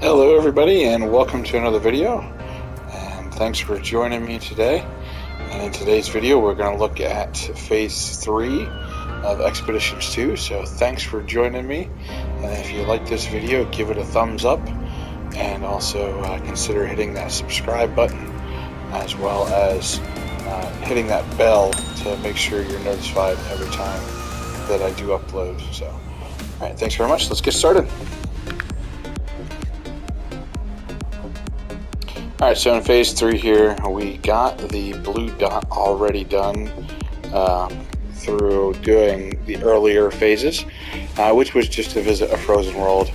Hello everybody and welcome to another video, and thanks for joining me today. And in today's video we're going to look at phase 3 of Expeditions 2, so thanks for joining me. And if you like this video, give it a thumbs up, and also consider hitting that subscribe button as well as hitting that bell to make sure you're notified every time that I do upload. So alright, thanks very much. Let's get started. Alright, so in phase 3 here, we got the blue dot already done through doing the earlier phases, which was just to visit a frozen world.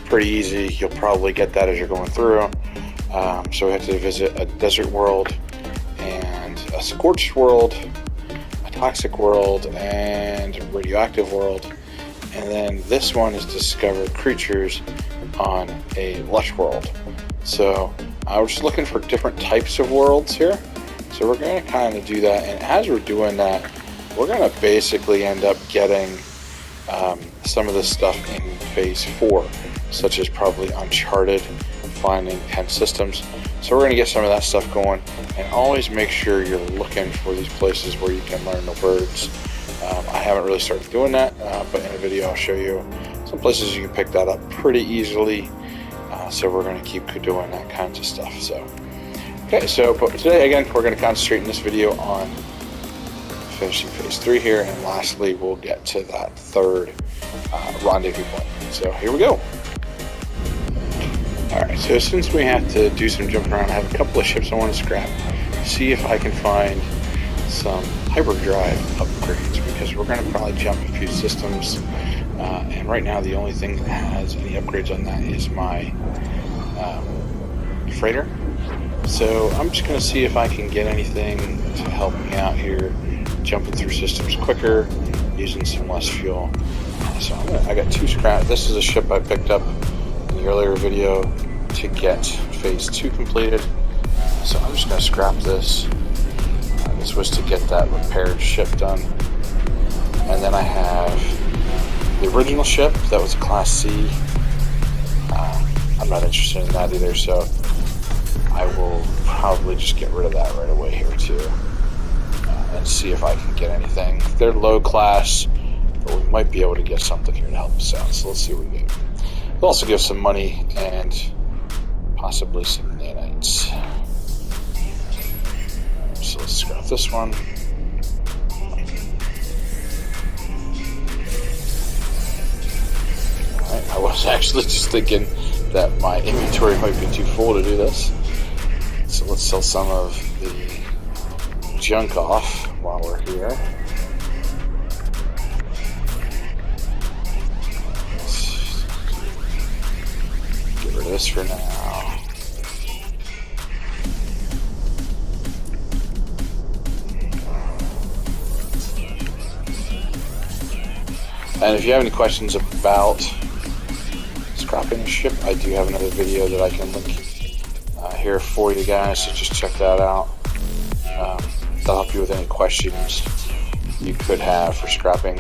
Pretty easy, you'll probably get that as you're going through. So we had to visit a desert world, and a scorched world, a toxic world, and a radioactive world. And then this one is discover creatures on a lush world. So we're just looking for different types of worlds here. So we're going to kind of do that, and as we're doing that, we're going to basically end up getting some of this stuff in phase 4, such as probably Uncharted, finding 10 systems. So we're going to get some of that stuff going, and always make sure you're looking for these places where you can learn the words. I haven't really started doing that, but in a video I'll show you some places you can pick that up pretty easily. So we're going to keep doing that kinds of stuff. So, okay, so but today again we're going to concentrate in this video on finishing phase 3 here, and lastly we'll get to that third rendezvous point. So here we go. Alright, so since we have to do some jumping around, I have a couple of ships I want to scrap. See if I can find some hyperdrive upgrades, because we're going to probably jump a few systems. And right now the only thing that has any upgrades on that is my freighter. So I'm just going to see if I can get anything to help me out here, jumping through systems quicker, using some less fuel. So I got 2 scrap. This is a ship I picked up in the earlier video to get phase 2 completed. So I'm just going to scrap this. This was to get that repaired ship done. And then I have the original ship that was a Class C. I'm not interested in that either, so I will probably just get rid of that right away here too, and see if I can get anything. They're low class, but we might be able to get something here to help us out, so let's see what we get. We'll also give some money and possibly some nanites. So let's scrap this one. I was actually just thinking that my inventory might be too full to do this. So let's sell some of the junk off while we're here. Let's get rid of this for now. And if you have any questions about scrapping a ship, I do have another video that I can link here for you guys, so just check that out. That'll help you with any questions you could have for scrapping,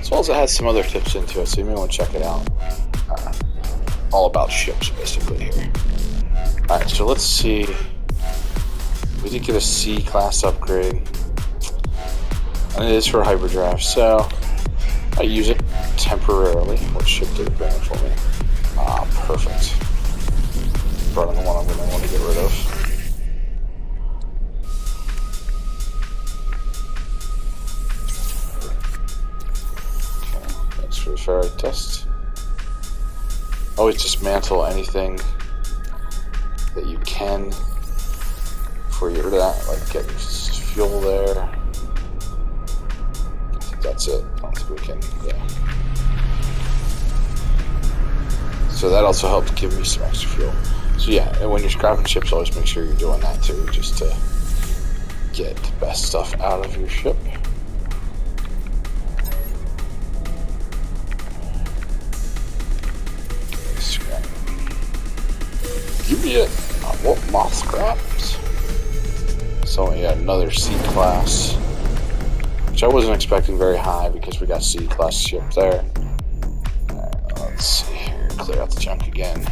as well as it has some other tips into it, so you may want to check it out. All about ships basically here. Alright, so let's see. We did get a C class upgrade, and it is for hyperdrive, so I use it temporarily. What ship did it bring it for me? Perfect. Brought in the one I'm going to want to get rid of. Okay, thanks for the ferrite test. Always dismantle anything that you can before you get rid of that, like getting fuel there. I think that's it. I don't think we can, yeah. So that also helped give me some extra fuel. So yeah, and when you're scrapping ships, always make sure you're doing that too, just to get the best stuff out of your ship. Scrap. Give me it. I want my scraps. So yeah, another C class, which I wasn't expecting very high because we got C class ship there. Let's see here, clear out the junk again.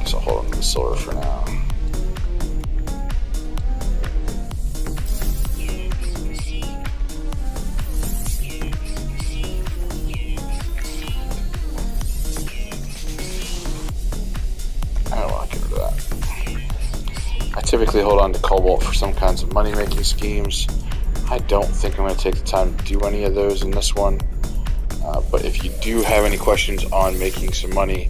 guess I'll hold on to the silver for now. I typically hold on to cobalt for some kinds of money-making schemes. I don't think I'm going to take the time to do any of those in this one. But if you do have any questions on making some money,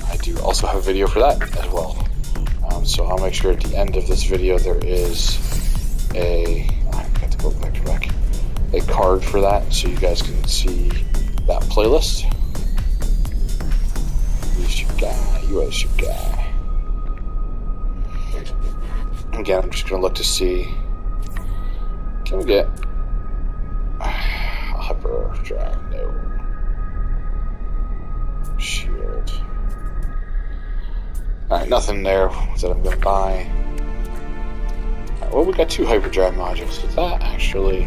I do also have a video for that as well. So I'll make sure at the end of this video there is a card for that, so you guys can see that playlist. You shoot guy, you are the shoot guy. Again, I'm just going to look to see, can we get a hyperdrive? No. Shield. Alright, nothing there that I'm going to buy. Right, well, we got 2 hyperdrive modules, so that actually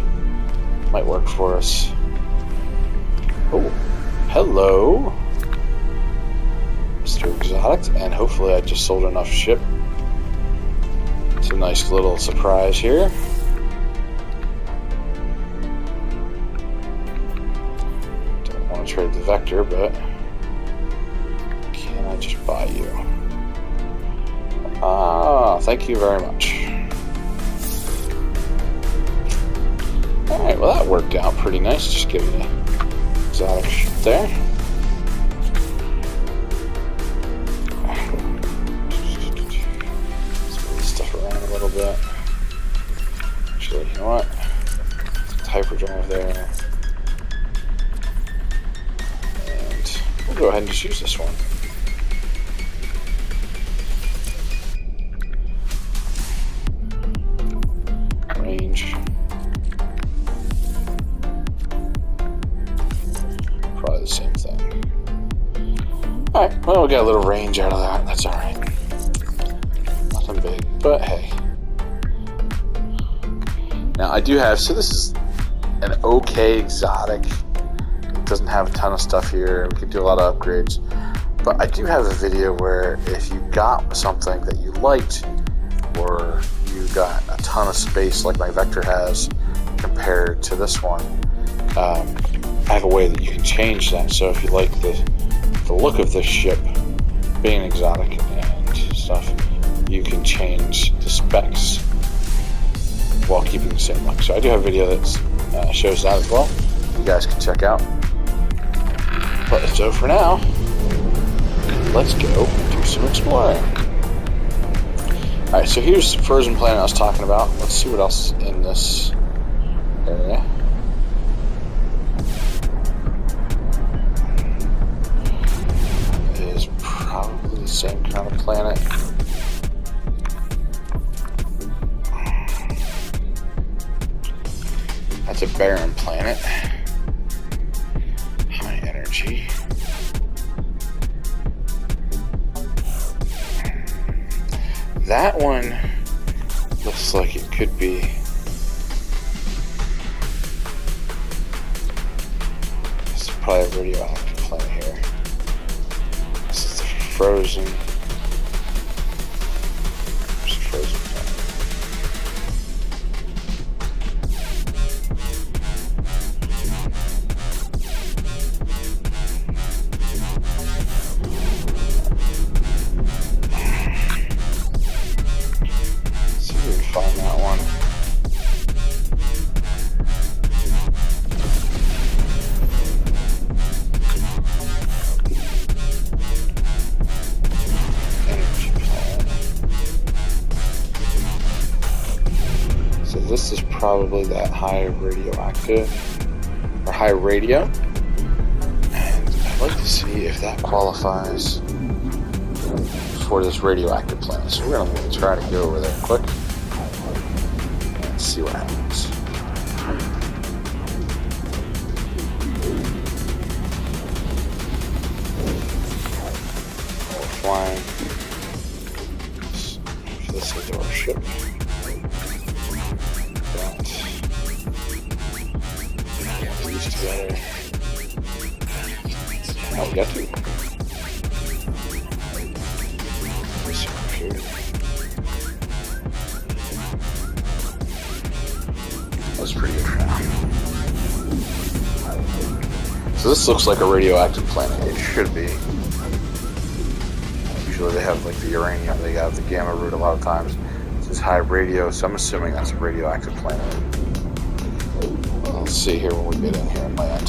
might work for us. Oh, hello, Mr. Exotic, and hopefully I just sold enough ship. It's a nice little surprise here. Don't want to trade the Vector, but can I just buy you? Ah, thank you very much. Alright, well that worked out pretty nice. Just give me an exotic ship there. A little bit. Actually, you know what? Hyperdrive there. And we'll go ahead and just use this one. Range. Probably the same thing. Alright, well, we got a little range out of that. That's alright. Nothing big, but hey. Now I do have, so this is an okay exotic. It doesn't have a ton of stuff here. We could do a lot of upgrades. But I do have a video where if you got something that you liked, or you got a ton of space like my Vector has compared to this one, I have a way that you can change that. So if you like the look of this ship being exotic and stuff, you can change the specs while keeping the same look. So I do have a video that shows that as well. You guys can check out. But so for now, let's go do some exploring. Alright, so here's the frozen planet I was talking about. Let's see what else is in this area. It is probably the same kind of planet. That's a barren planet. High energy. That one looks like it could be. This is probably a radioactive planet here. This is the frozen. There's a frozen planet. Find that one. Energy planet. So this is probably that high radioactive or high radio, and I'd like to see if that qualifies for this radioactive planet. So we're gonna try to go over there quick. See what happens. We're flying. This is our ship. Get these together. Oh, we got 2. was pretty good for now. So this looks like a radioactive planet. It should be. Usually they have like the uranium, they have the gamma root a lot of times. This is high radio, so I'm assuming that's a radioactive planet. Well, let's see here when we get in here and land.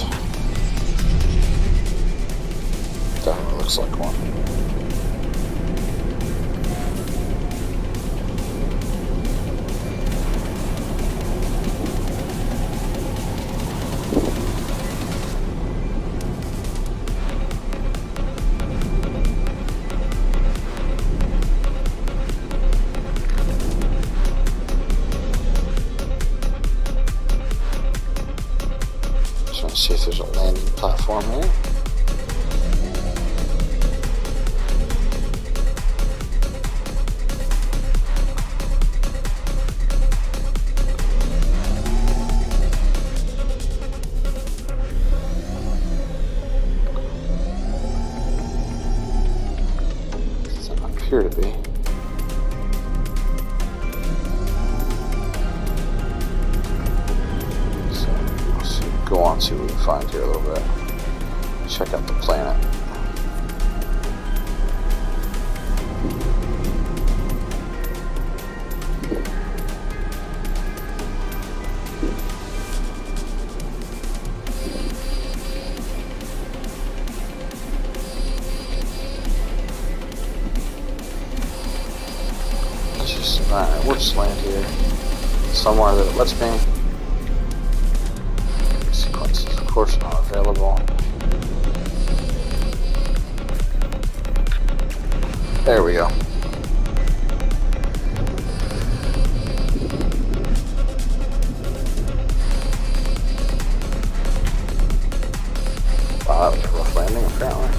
Definitely looks like one. See if there's a landing platform here. Doesn't appear to be. Go on, see what we can find here a little bit. Check out the planet. Alright, we'll just land here. Somewhere that it lets me. Sequences, of course, not available. There we go. Wow, that was a rough landing, apparently.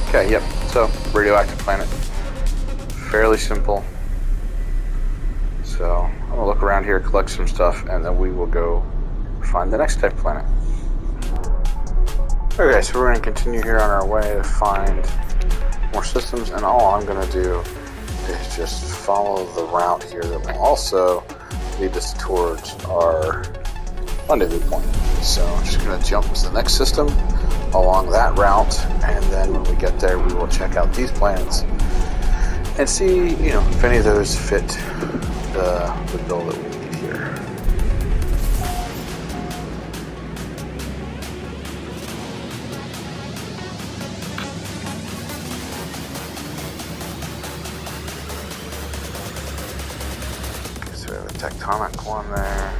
Okay, yep. So, radioactive planet. Fairly simple. So, I'm gonna look around here, collect some stuff, and then we will go find the next type of planet. Okay, so we're gonna continue here on our way to find more systems, and all I'm gonna do is just follow the route here that will also lead us towards our rendezvous point. So I'm just gonna jump to the next system along that route, and then when we get there, we will check out these planets and see, if any of those fit the bill that we need here. So we have a tectonic one there.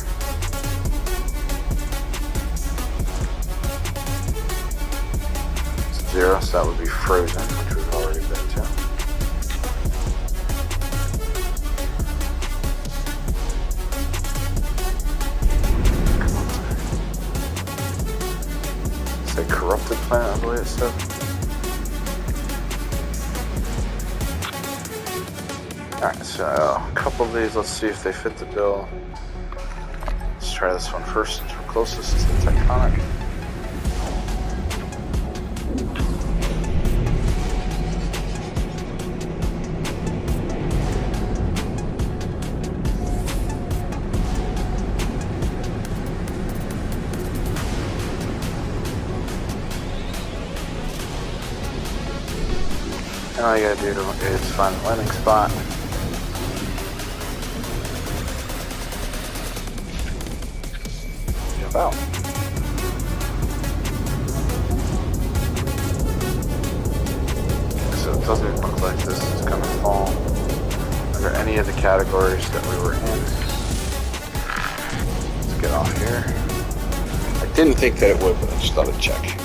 It's 0, so that would be frozen, which we've already been to. Say corrupted planet, I believe it said. Alright, so a couple of these, let's see if they fit the bill. Let's try this one first since we're closest to the tectonic. And all you gotta do is find a landing spot. Jump out. So it doesn't look like this is gonna fall under any of the categories that we were in. Let's get off here. I didn't think that it would, but I just thought I'd check.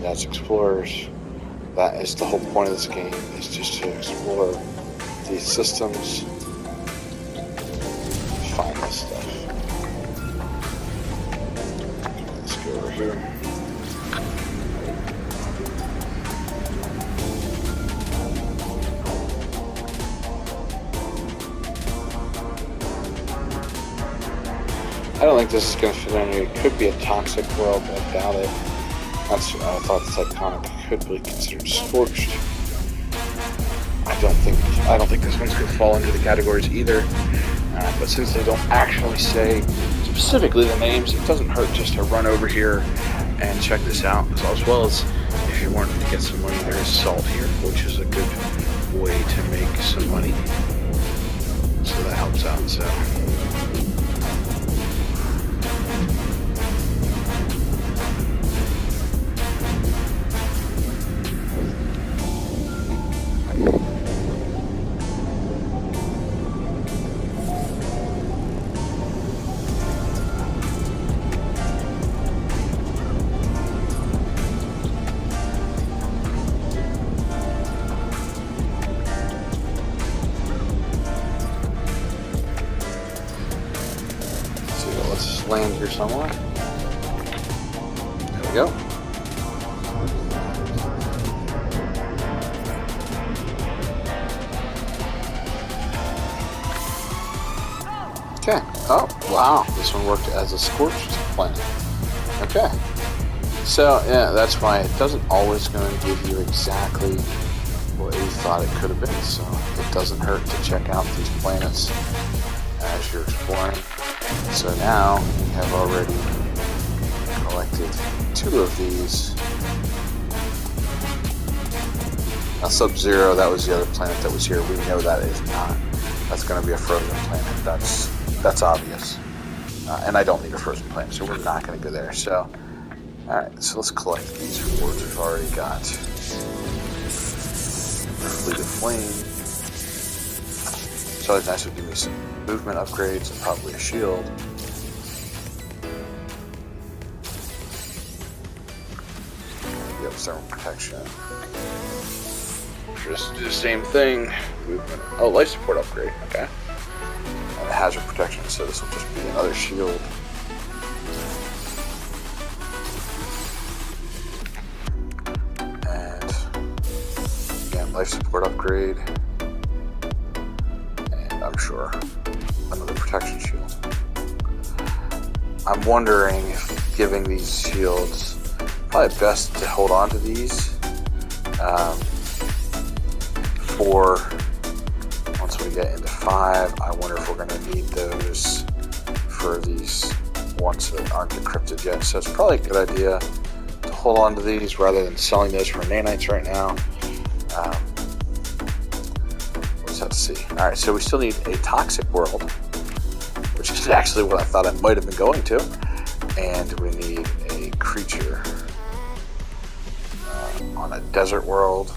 As explorers, that is the whole point of this game, is just to explore these systems, find this stuff. Let's go over here. I don't think this is going to fit in here. It could be a toxic world, but I doubt it. I thought this iconic could be considered scorched. I don't think this one's going to fall into the categories either. But since they don't actually say specifically the names, it doesn't hurt just to run over here and check this out. As well as if you wanted to get some money, there is salt here, which is a good way to make some money. So that helps out. So. Land here somewhere. There we go. Okay. Oh, wow. This one worked as a scorched planet. Okay. So, yeah, that's why it doesn't always going to give you exactly what you thought it could have been. So, it doesn't hurt to check out these planets as you're exploring. So now we have already collected 2 of these. Now Sub-Zero, that was the other planet that was here. We know that is not. That's going to be a frozen planet. That's obvious. And I don't need a frozen planet, so we're not going to go there. So, alright, so let's collect these rewards. We've already got Fleet of Flame. It's always nice to give me some movement upgrades and probably a shield. Yep, thermal protection. Just do the same thing. Movement. Oh, life support upgrade. Okay. And hazard protection, so this will just be another shield. And again, life support upgrade. I'm sure another protection shield. I'm wondering if giving these shields, probably best to hold on to these for once we get into 5. I wonder if we're going to need those for these ones that aren't decrypted yet. So it's probably a good idea to hold on to these rather than selling those for nanites right now. Have to see. Alright, so we still need a toxic world, which is actually what I thought I might have been going to. And we need a creature on a desert world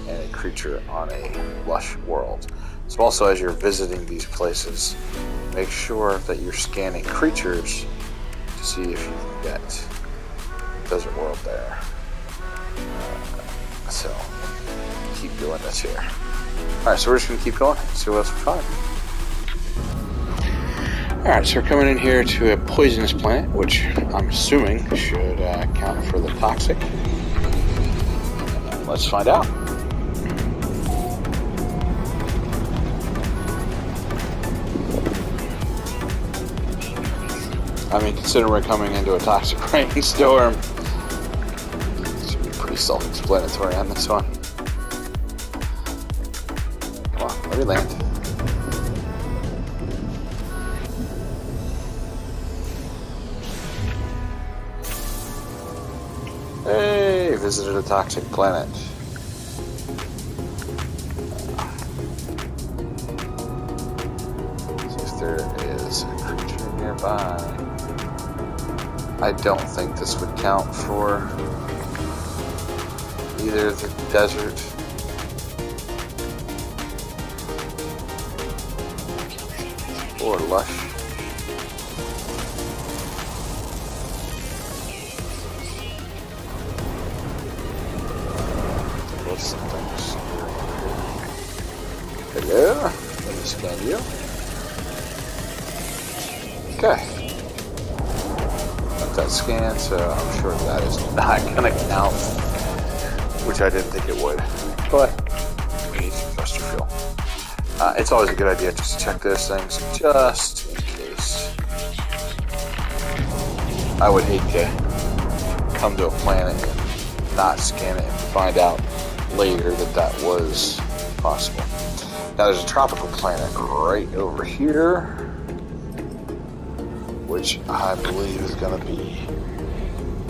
and a creature on a lush world. So also as you're visiting these places, make sure that you're scanning creatures to see if you can get desert world there. So keep doing this here. Alright, so we're just going to keep going, see what else we find. Alright, so we're coming in here to a poisonous planet, which I'm assuming should count for the toxic. Let's find out. I mean, considering we're coming into a toxic rainstorm, it should be pretty self-explanatory on this one. Let me land. Hey, visited a toxic planet. See if there is a creature nearby. I don't think this would count for either the desert or lush. What's something? Hello? Let me scan you. Okay. Let that scan, so I'm sure that is not going to count, which I didn't think it would. But we need some faster fuel. It's always a good idea just to check those things just in case I would hate to come to a planet and not scan it and find out later that that was possible. Now there's a tropical planet right over here, which I believe is going to be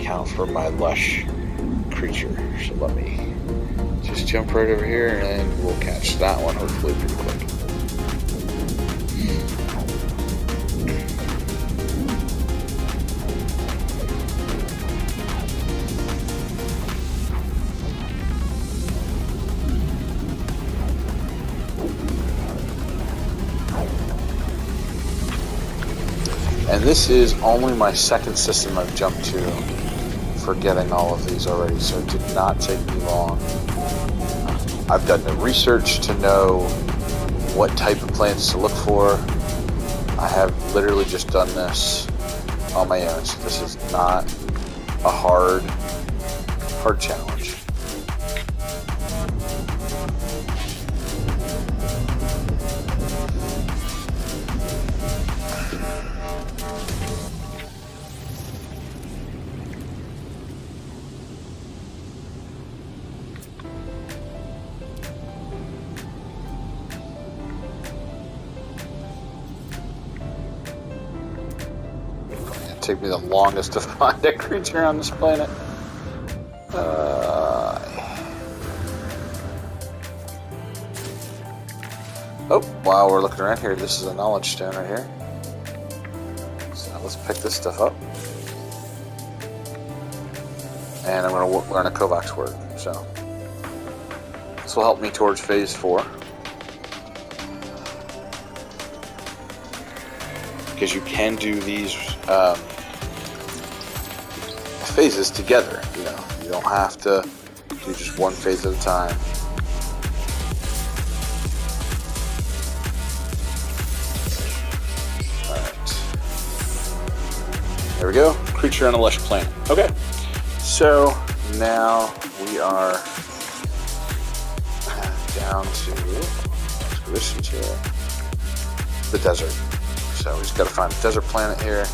count for my lush creature. So let me just jump right over here and we'll catch that one hopefully pretty quick. And this is only my second system I've jumped to for getting all of these already, so it did not take me long. I've done the research to know what type of plants to look for. I have literally just done this on my own, so this is not a hard challenge. Take me the longest to find a creature on this planet. Oh, while we're looking around here, this is a knowledge stone right here. So let's pick this stuff up. And I'm going to learn a Kovacs word. So this will help me towards phase 4. Because you can do these phases together, you know. You don't have to do just one phase at a time. Alright. There we go. Creature on a lush planet. Okay. So now we are down to the desert. So we just got to find a desert planet here.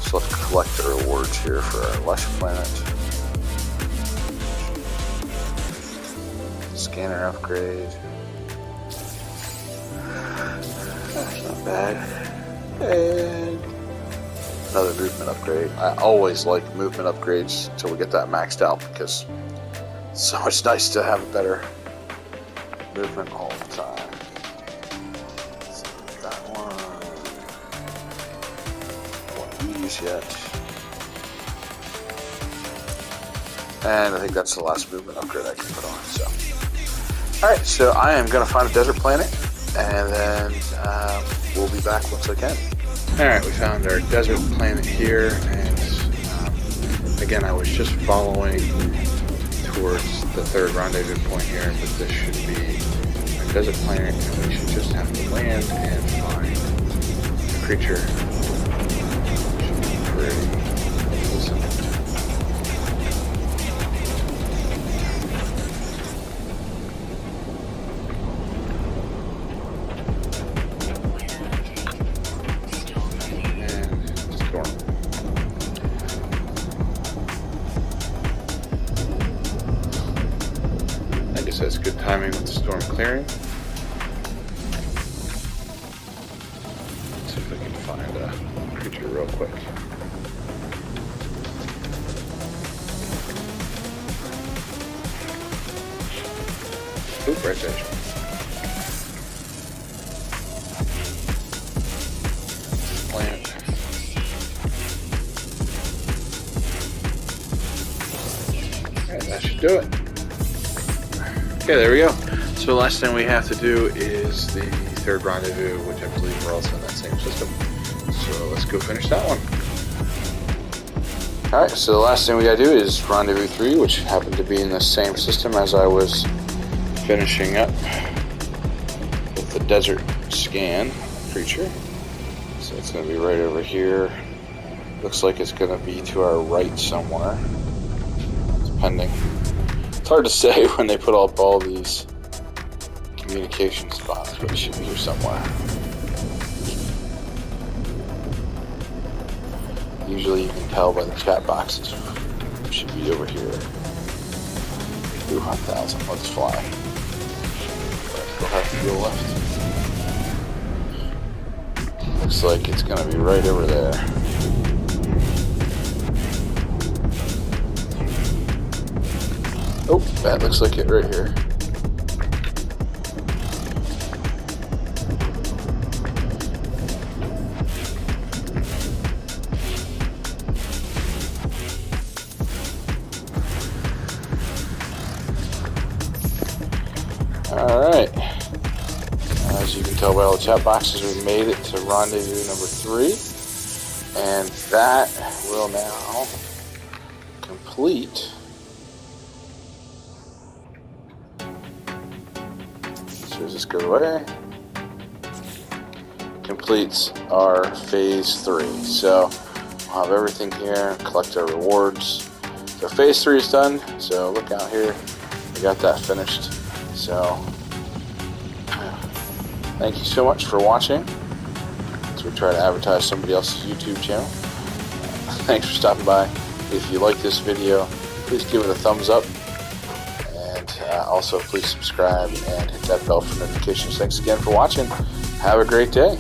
So let's collect the rewards here for our lush planet. Scanner upgrade. That's not bad. And another movement upgrade. I always like movement upgrades until we get that maxed out because it's so much nice to have a better movement all the time. Yet. And I think that's the last movement upgrade I can put on. So, alright, so I am going to find a desert planet, and then we'll be back once I can. Alright, we found our desert planet here, and again, I was just following towards the third rendezvous point here, but this should be a desert planet, and we should just have to land and find a creature. I guess that's good timing with the storm clearing. Let's see if I can find a creature real quick. Oop, right there. Plant. Alright, that should do it. Okay, there we go. So the last thing we have to do is the third rendezvous, which I believe we're also in that same system. So let's go finish that one. Alright, so the last thing we gotta do is rendezvous 3, which happened to be in the same system as I was finishing up with the desert scan creature. So it's going to be right over here. Looks like it's going to be to our right somewhere. Depending. It's hard to say when they put up all these communication spots, but it should be here somewhere. Usually you can tell by the chat boxes. Should be over here. 200,000. Let's fly. Still have fuel left. Looks like it's going to be right over there. Oh, that looks like it right here. Alright, as you can tell by all the chat boxes, we made it to rendezvous number 3, and that will now complete. So as this goes away, completes our phase 3. So we'll have everything here, collect our rewards. So phase 3 is done, so look out here, we got that finished. So, thank you so much for watching as we try to advertise somebody else's YouTube channel. Thanks for stopping by. If you like this video, please give it a thumbs up. And also, please subscribe and hit that bell for notifications. Thanks again for watching. Have a great day.